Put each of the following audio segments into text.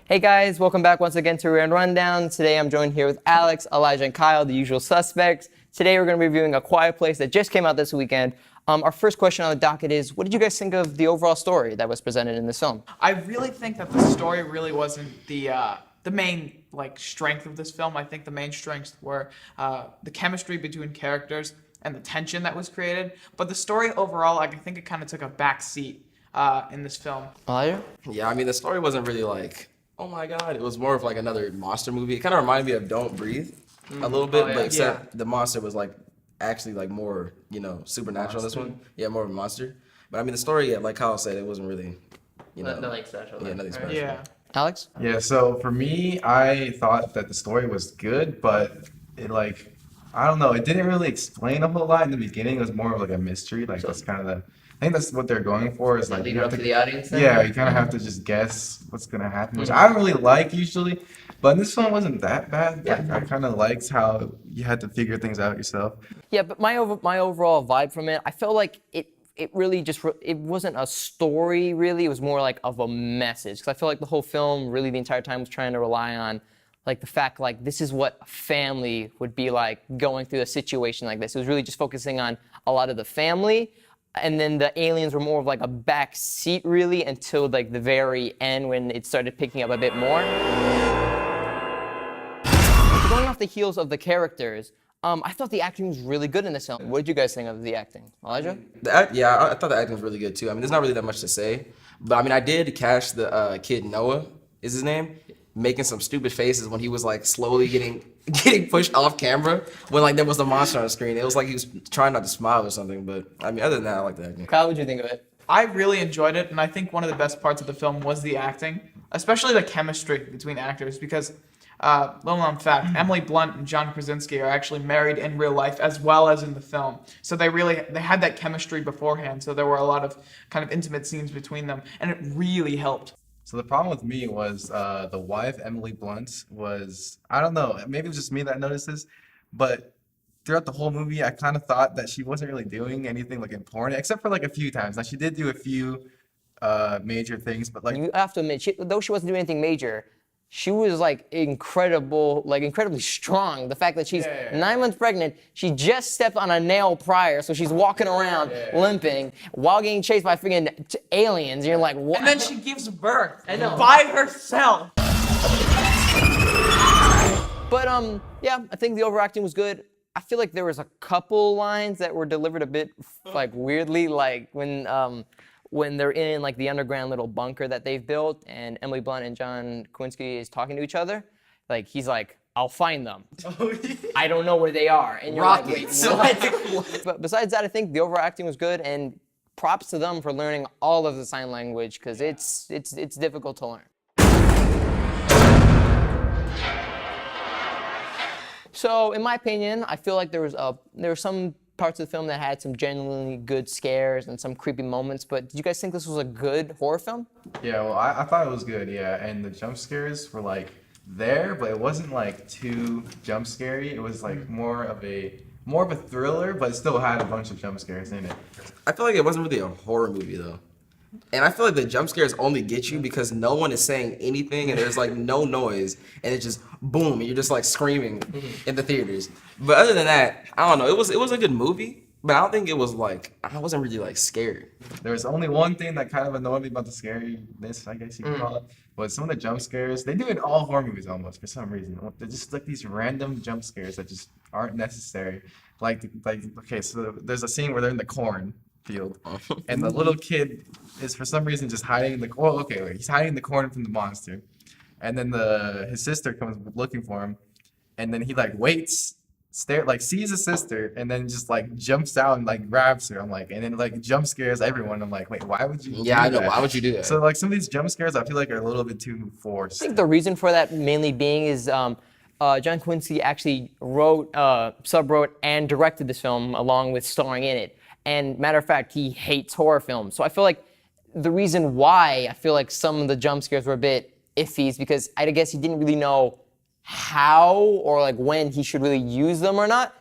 Hey guys, welcome back once again to Rand Rundown. Today I'm joined here with Alex, Elijah, and Kyle, the usual suspects. Today we're going to be reviewing A Quiet Place that just came out this weekend. Our first question on the docket is, what did you guys think of the overall story that was presented in this film? I really think that the story really wasn't the main strength of this film. I think the main strengths were the chemistry between characters and the tension that was created. But the story overall, I think it kind of took a back seat in this film. Elijah? Yeah, I mean, the story wasn't really like, oh my God. It was more of like another monster movie. It kind of reminded me of Don't Breathe a little bit, but except the monster was actually more, supernatural in this one. Yeah, more of a monster. But I mean, the story, like Kyle said, it wasn't really, Nothing special. Yeah, nothing special. Yeah. Alex? Yeah, so for me, I thought that the story was good, but it I don't know, it didn't really explain a whole lot in the beginning. It was more of a mystery. That's kind of I think that's what they're going for is Leave it up to the audience then? Yeah, you kind of have to just guess what's going to happen, which I don't really like usually, but this one wasn't that bad. Yeah. I kind of liked how you had to figure things out yourself. Yeah, but my overall vibe from it, I felt like it really just, it wasn't a story really, it was more like of a message. Because I feel like the whole film really the entire time was trying to rely on the fact this is what a family would be like going through a situation like this. It was really just focusing on a lot of the family, and then the aliens were more of a back seat really until the very end when it started picking up a bit more. Going off the heels of the characters, I thought the acting was really good in this film. What did you guys think of the acting? Elijah? I thought the acting was really good too. I mean, there's not really that much to say, but I mean, I did catch the kid Noah, is his name, making some stupid faces when he was slowly getting pushed off camera when there was a monster on the screen. It was like he was trying not to smile or something, but I mean, other than that, I like the acting. Kyle, what did you think of it? I really enjoyed it, and I think one of the best parts of the film was the acting, especially the chemistry between actors, because, little known fact, Emily Blunt and John Krasinski are actually married in real life as well as in the film. So they had that chemistry beforehand, so there were a lot of kind of intimate scenes between them, and it really helped. So the problem with me was the wife, Emily Blunt, was, I don't know, maybe it was just me that noticed this, but throughout the whole movie, I kind of thought that she wasn't really doing anything important, except for a few times. She did do a few major things, but You have to admit, though she wasn't doing anything major, she was incredibly strong. The fact that she's 9 months pregnant, she just stepped on a nail prior, so she's walking around limping while getting chased by freaking aliens. And you're like, what? And then she gives birth by herself. But yeah, I think the overacting was good. I feel like there was a couple lines that were delivered a bit weirdly, when they're in the underground little bunker that they've built, and Emily Blunt and John Krasinski is talking to each other. He's like, "I'll find them. I don't know where they are." And you're Rockets. like, "Wait, what?" But besides that, I think the overacting was good, and props to them for learning all of the sign language because it's difficult to learn. So, in my opinion, I feel like there were some parts of the film that had some genuinely good scares and some creepy moments, but did you guys think this was a good horror film? Yeah, well, I thought it was good, yeah, and the jump scares were there, but it wasn't too jump scary. It was more of a thriller, but it still had a bunch of jump scares in it. I feel like it wasn't really a horror movie though. And I feel like the jump scares only get you because no one is saying anything and there's no noise and it's just boom and you're just screaming in the theaters. But other than that, I don't know. It was a good movie, but I don't think it was I wasn't really scared. There was only one thing that kind of annoyed me about the scariness, I guess you could call it, was some of the jump scares. They do it in all horror movies almost for some reason. They're just these random jump scares that just aren't necessary. Okay, so there's a scene where they're in the corn field, and the little kid is for some reason just hiding in the he's hiding in the corn from the monster, and then his sister comes looking for him, and then he waits, sees his sister, and then just jumps out and grabs her. I'm and then jump scares everyone. I'm wait, why would you? Yeah, I know. That? Why would you do that? So some of these jump scares I feel are a little bit too forced. I think the reason for that mainly being is John Quincy actually subwrote and directed this film along with starring in it. And matter of fact, he hates horror films. So I feel the reason why I feel some of the jump scares were a bit iffy is because I guess he didn't really know how or when he should really use them or not.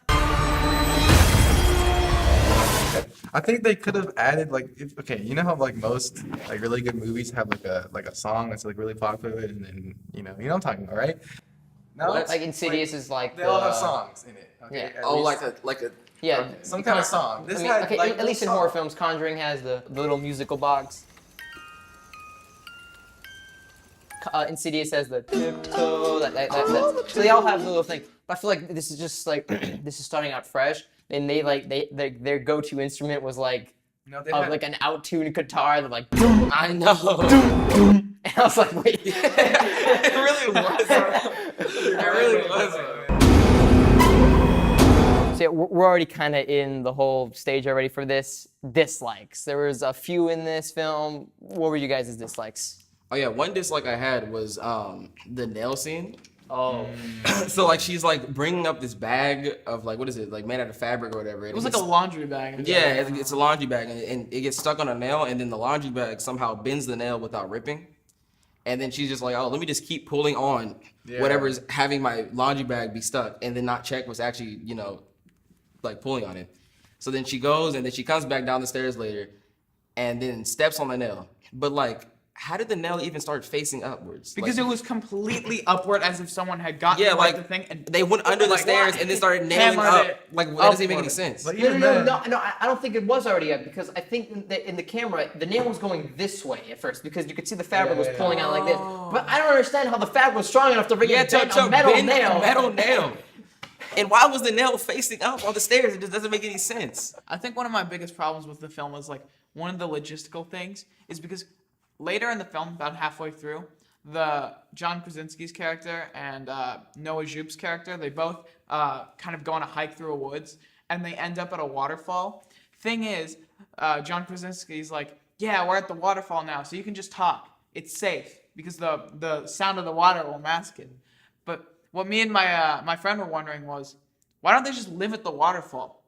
I I think they could have added like okay, you know how like most like really good movies have like a song that's like really popular and then you know what I'm talking about, right? No, What? Like Insidious is like they all have the- songs in it. Okay, Yeah. at Oh, least- like a Yeah, some kind of song. This I mean, had, okay, like, at least in no horror song. films, Conjuring has the little musical box. Insidious has the tiptoe. So they all have the little thing. But I feel like this is just like this is starting out fresh, and their go-to instrument was like No, they had, like an out-tuned guitar. They're like, I know. and I was like, wait. It really was. It really was. So yeah, we're already kind of in the whole stage already for this. Dislikes. There was a few in this film. What were you guys' dislikes? Oh yeah, one dislike I had was the nail scene. Oh. So like she's like bringing up this bag of like what is it like made out of fabric or whatever. It was like a laundry bag. yeah, it's a laundry bag and it gets stuck on a nail and then the laundry bag somehow bends the nail without ripping. And then she's just like, oh, let me just keep pulling on whatever's having my laundry bag be stuck and then not check what's actually, you know, like pulling on it. So then she goes and then she comes back down the stairs later and then steps on the nail. But like, how did the nail even start facing upwards? Because like, it was completely upward, as if someone had gotten yeah, like the thing and they went under the like, stairs and then started nailing hammered up. it Like that doesn't even make any upward. sense. But No, even no, then, no. I don't think it was already up because I think in the camera the nail was going this way at first because you could see the fabric was pulling out like this. But I don't understand how the fabric was strong enough to bring it bend a metal bend nail. a metal nail. And why was the nail facing up on the stairs? It just doesn't make any sense. I think one of my biggest problems with the film was like one of the logistical things is because later in the film, about halfway through, the John Krasinski's character and Noah Jupe's character, they both kind of go on a hike through a woods and they end up at a waterfall. Thing is, John Krasinski's like, yeah, we're at the waterfall now, so you can just talk. It's safe because the sound of the water will mask it. But what me and my friend were wondering was, why don't they just live at the waterfall?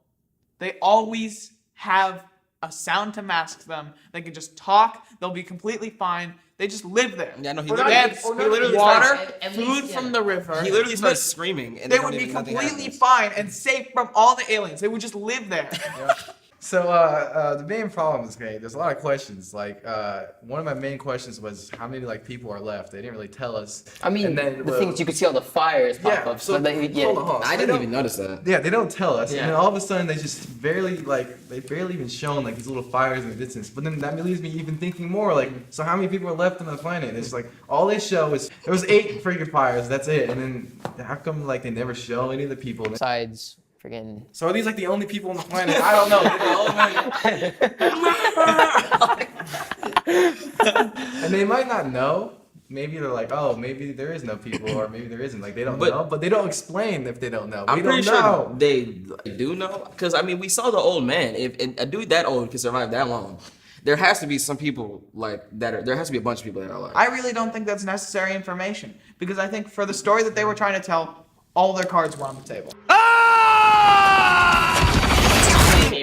They always have a sound to mask them. They can just talk. They'll be completely fine. They just live there. Yeah, no, he They literally- have he literally water, starts- at food least, from yeah. the river. He literally starts But screaming, and They then would be nothing completely happens. fine and safe from all the aliens. They would just live there. so the main problem is okay. There's a lot of questions. Like one of my main questions was how many like people are left. They didn't really tell us. I mean, And then, the things you could see all the fires pop Yeah, up. so hold on. I They didn't don't- even notice that. Yeah, they don't tell us, Yeah. and then all of a sudden they just barely even shown like these little fires in the distance. But then that leaves me even thinking more like, so how many people are left on the planet? It's like all they show is there was 8 freaking fires. That's it. And then how come like they never show any of the people? Besides, friggin' So are these like the only people on the planet? I don't know. And they might not know. Maybe they're like, oh, maybe there is no people, or maybe there isn't. Like they don't know, but they don't explain if they don't know. I'm We pretty don't know. sure they do know, because I mean, we saw the old man. If a dude that old can survive that long, there has to be some people like that. There has to be a bunch of people that are alive. I really don't think that's necessary information because I think for the story that they were trying to tell, all their cards were on the table.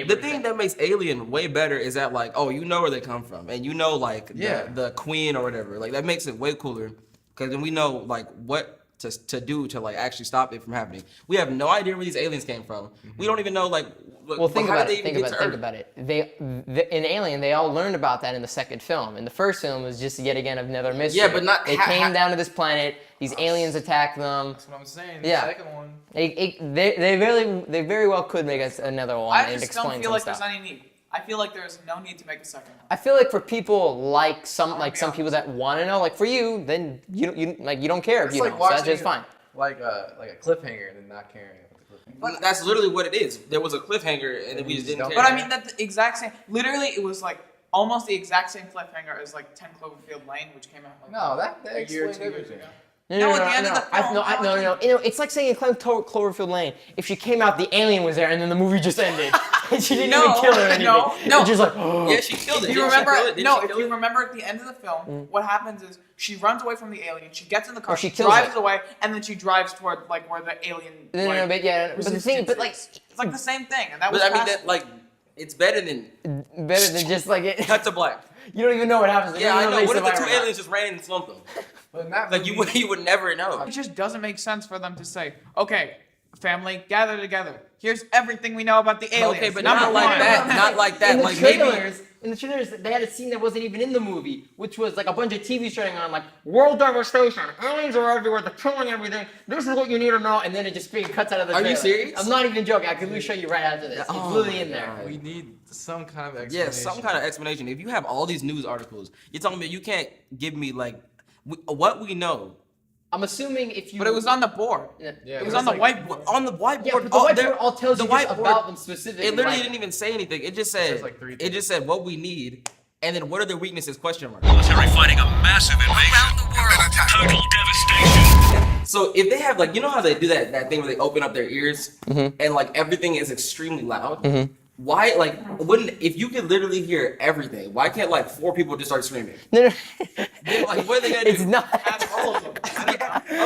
The thing that makes Alien way better is that like, oh, you know where they come from, and you know like Yeah. the queen or whatever. Like that makes it way cooler, because then we know like what to do to like actually stop it from happening. We have no idea where these aliens came from. We don't even know like. Well, think how about did it. they even get to Think Earth? about it. In Alien, they all learned about that in the second film. In the first film, was just yet again another mystery. Yeah, but not- They came down to this planet. These aliens attacked them. That's what I'm saying. Yeah. The second one. They very well could make us another one I and just explain don't feel some like stuff. there's any need. I feel like there's no need to make a second one. I feel like for people like some be people honest. that want to know, like for you, then you don't care if It's you like know. So that's watching just fine. Like a cliffhanger and then not caring about the cliffhanger. That's literally what it is. There was a cliffhanger, and then we just didn't But care. But I mean, that's the exact same. Literally, it was like almost the exact same cliffhanger as like 10 Cloverfield Lane, which came out like No, that a year or explained 2 years everything. ago. No, at the end of the film, no. You know, it's like saying in Cloverfield Lane, if she came out, the alien was there, and then the movie just ended, and she didn't even kill her or anything. no. It's just like, oh. yeah, she killed it. If you Didn't she remember, kill it? Didn't no, she if kill you it? remember at the end of the film, what happens is she runs away from the alien, she gets in the car, Or she she kills drives it. away, and then she drives toward like where the alien. No, like, but yeah, but the thing, resistance but like, is. It's like the same thing, and that was. But I mean, past- that like, it's better than better than just like it. cut to black. You don't even know what happens. You Yeah, don't I even know. they What if the survive two or not. aliens just ran and slumped them? But in that Like movie, you would never know. It just doesn't make sense for them to say, okay, family, gather together. Here's everything we know about the aliens. Okay, but Number not like one. that. Not like that. In the Like maybe. trailers, they had a scene that wasn't even in the movie, which was like a bunch of TVs showing on like world devastation, aliens are everywhere, they're killing everything. This is what you need to know, and then it just freaking cuts out of the Are trailer. you serious? I'm not even joking. I can literally show you right after this. It's literally in there. We need some kind of explanation. Yeah, some kind of explanation. If you have all these news articles, you're telling me you can't give me like what we know. I'm assuming if you. But it was on the board. Yeah. It was on the whiteboard. On the whiteboard, Yeah, but the whiteboard all tells you just about them specifically. It literally like- didn't even say anything. It just said like three it just said what we need, and then what are their weaknesses? Question mark. Military fighting a massive invasion. Around the world. Total devastation. So if they have like, you know how they do that thing where they open up their ears and like everything is extremely loud. Why if you could literally hear everything, why can't like 4 people just start screaming? No, no. Then, like what are they gonna do? It's not. All of them.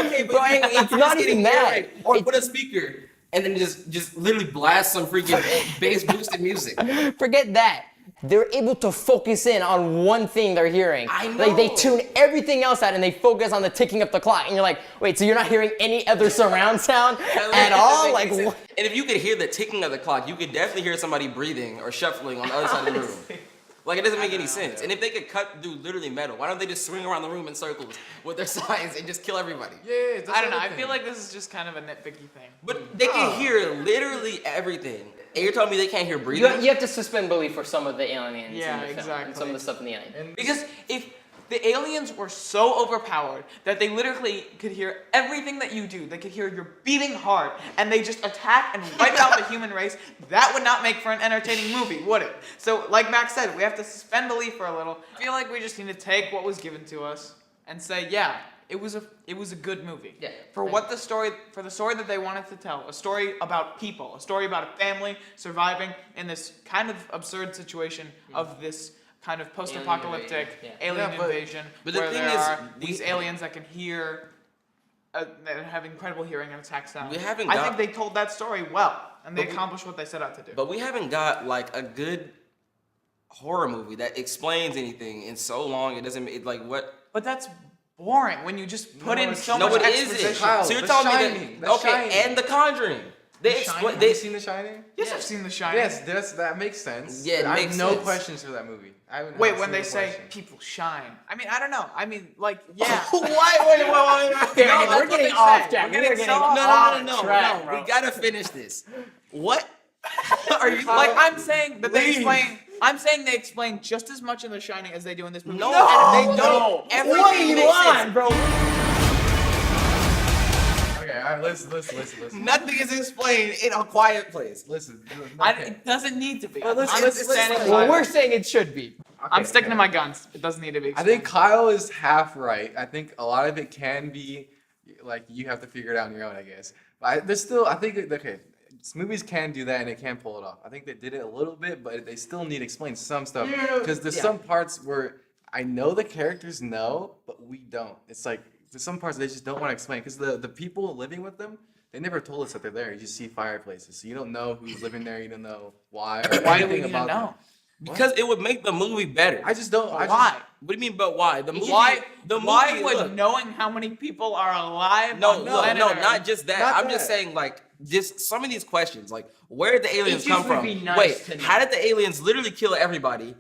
Okay, but Brian, you- it's you're not just even getting that. hearing, or It's- put a speaker and then just literally blast some freaking bass boosted music. Forget that. They're able to focus in on one thing they're hearing. I Like they know. tune everything else out and they focus on the ticking of the clock. And you're like, wait, so you're not hearing any other surround sound at all? Like, what? And if you could hear the ticking of the clock, you could definitely hear somebody breathing or shuffling on the other side of the room. Like it doesn't make any sense. And if they could cut through literally metal, why don't they just swing around the room in circles with their signs and just kill everybody? Yeah, that's I don't know. the I thing. feel like this is just kind of a nitpicky thing. But they can hear literally everything. And you're telling me they can't hear You breathing? have to suspend belief for some of the aliens Yeah, in the film exactly. and some of the stuff in the alien. And Because if the aliens were so overpowered that they literally could hear everything that you do, they could hear your beating heart, and they just attack and wipe out the human race, that would not make for an entertaining movie, would it? So, like Max said, we have to suspend belief for a little. I feel like we just need to take what was given to us and say, yeah, it was a good movie. Yeah. For the story that they wanted to tell, a story about people, a story about a family surviving in this kind of absurd situation of this kind of post-apocalyptic alien Yeah, but- invasion, but the where thing there is, are these aliens that can hear, that have incredible hearing and attack sound. We haven't I got- think they told that story well, and they But we- accomplished what they set out to do. But we haven't got like a good horror movie that explains anything in so long. It doesn't like what. But that's boring when you just put in so No, much it isn't. exposition. Kyle, So you're The telling Shining, me The that okay, Shining. and The Conjuring. They Shining? explain. Have They you seen The Shining? Yes, I've seen The Shining. Yes, that makes sense. Yeah, it I makes have no sense. questions for that movie. I haven't Wait, had a when they single say question. people shine. I mean, I don't know. I mean, like, yeah. Wait. Okay, that's we're what getting they off say. track. We're We are getting getting so off No. track, bro. We gotta finish this. What? Are you Like, I'm saying that they Leave. explain. I'm saying they explain just as much in The Shining as they do in this movie. No, and if they no. don't. Everything What are you makes on, sense. bro? Okay, all right, listen. Nothing is explained in A Quiet Place. Listen. It doesn't need to be. Well, let's- I'm let's- just let's- standing Well, by we're it. saying it should be. I'm sticking to my guns. It doesn't need to be. I think Kyle is half right. I think a lot of it can be like you have to figure it out on your own, I guess. But there's still, I think, okay, movies can do that and they can pull it off. I think they did it a little bit, but they still need to explain some stuff because there's some parts where I know the characters know, but we don't. It's like there's some parts they just don't want to explain because the people living with them, they never told us that they're there. You just see fireplaces, so you don't know who's living there. You don't know why. Or Why do we anything need to about them. know? Because it would make the movie better. I just don't. I Why? What do you mean, but why? The movie. Why movie, would look, knowing how many people are alive No, on no, planet no, Earth- not just that. Not I'm just that. saying, like, just some of these questions, like, where did the aliens It come just would from? be nice Wait, to know. how did the aliens literally kill everybody?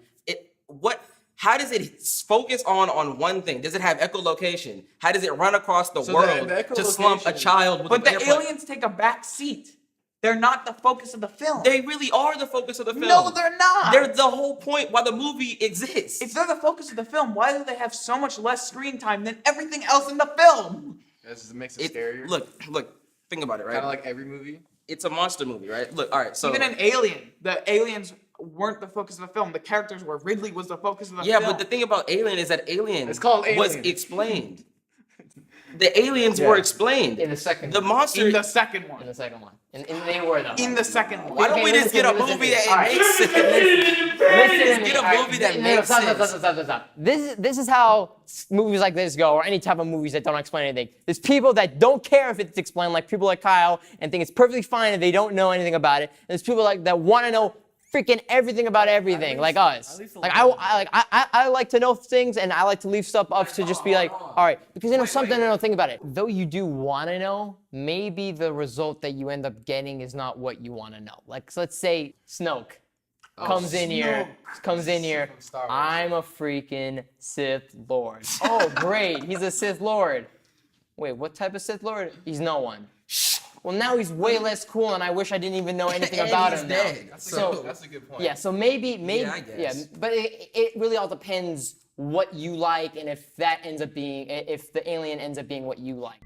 How does it focus on one thing? Does it have echolocation? How does it run across the So world the to slump a echolocation- child with But an the airplane? aliens take a back seat. They're not the focus of the film. They really are the focus of the film. No, they're not. They're the whole point why the movie exists. If they're the focus of the film, why do they have so much less screen time than everything else in the film? This just makes it scarier. Look, think about it, right? Kind of like every movie. It's a monster movie, right? Look, all right, so Even an Alien, the aliens weren't the focus of the film. The characters were Ridley was the focus of the yeah, film. but the thing about Alien is that Alien It's called was Alien. explained. The aliens were explained. In the second The one. monster. in the second In one. the second one. And they were the In the second one. Why don't we Okay, just get a listen, movie listen. that All makes sense? Listen to Get a me. movie that No, makes stop, sense. Stop. This is how movies like this go, or any type of movies that don't explain anything. There's people that don't care if it's explained, like people like Kyle, and think it's perfectly fine if they don't know anything about it. And there's people like that want to know freaking everything about everything, like us. Like I like to know things, and I like to leave stuff up to just be like, all right, because you know something, I don't think about it. Though you do want to know, maybe the result that you end up getting is not what you want to know. Like, so let's say Snoke comes in here. I'm a freaking Sith Lord. Oh, great, he's a Sith Lord. Wait, what type of Sith Lord? He's no one. Well, now he's way less cool, and I wish I didn't even know anything about him now. That's a good point. Yeah, so maybe, I guess. but it really all depends what you like, and if that ends up being, if the alien ends up being what you like.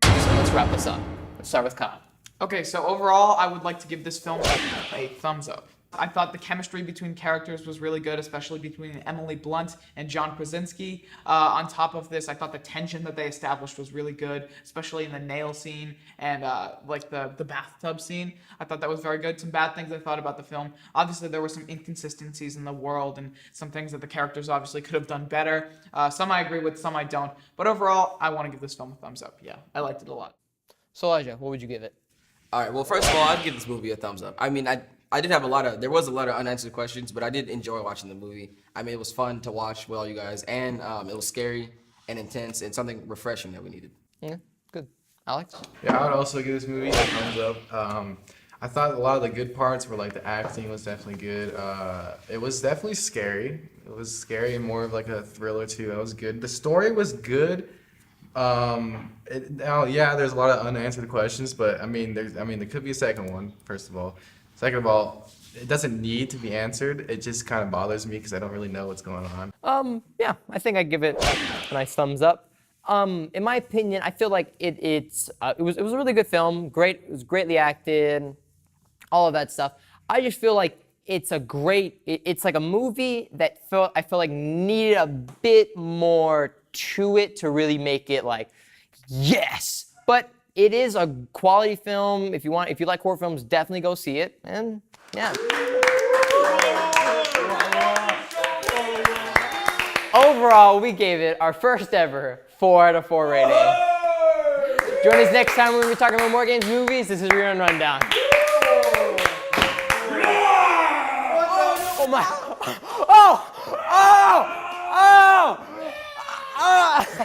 So let's wrap this up. Let's start with Kyle. Okay, so overall, I would like to give this film a thumbs up. I thought the chemistry between characters was really good, especially between Emily Blunt and John Krasinski. On top of this, I thought the tension that they established was really good, especially in the nail scene and like the bathtub scene. I thought that was very good. Some bad things I thought about the film. Obviously, there were some inconsistencies in the world and some things that the characters obviously could have done better. Some I agree with, some I don't. But overall, I want to give this film a thumbs up. Yeah, I liked it a lot. So Elijah, what would you give it? All right. Well, first of all, I'd give this movie a thumbs up. I mean, I did have there was a lot of unanswered questions, but I did enjoy watching the movie. I mean, it was fun to watch with all you guys, and it was scary and intense and something refreshing that we needed. Yeah, good. Alex? Yeah, I would also give this movie a thumbs up. I thought a lot of the good parts were like the acting was definitely good. It was definitely scary. It was scary and more of like a thriller too. That was good. The story was good. Yeah, there's a lot of unanswered questions, but I mean, there could be a second one. First of all, second of all, it doesn't need to be answered. It just kind of bothers me because I don't really know what's going on. Yeah, I think I'd give it a nice thumbs up. In my opinion, I feel like it was a really good film. Great, it was greatly acted, all of that stuff. I just feel like it's like a movie that I feel like needed a bit more to it to really make it like, yes. But it is a quality film. If you like horror films, definitely go see it. And yeah. Overall, we gave it our first ever 4 out of 4 rating. Join us next time when we're talking about more games, movies. This is Rerun Rundown. Oh my! Oh! Oh! Oh! Oh!